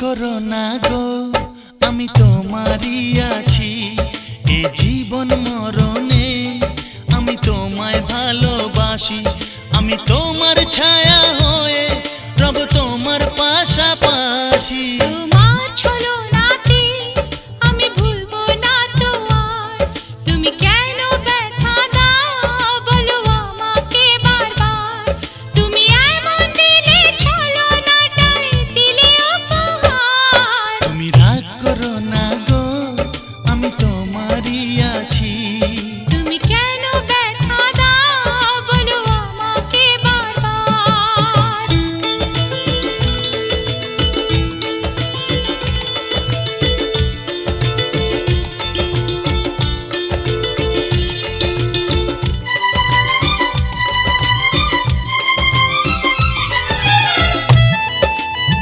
করো না গো, আমি তোমারই আছি। এ জীবন মরণে আমি তোমায় ভালোবাসি। আমি তোমার ছায়া হয়ে রব তোমার পাশাপাশি।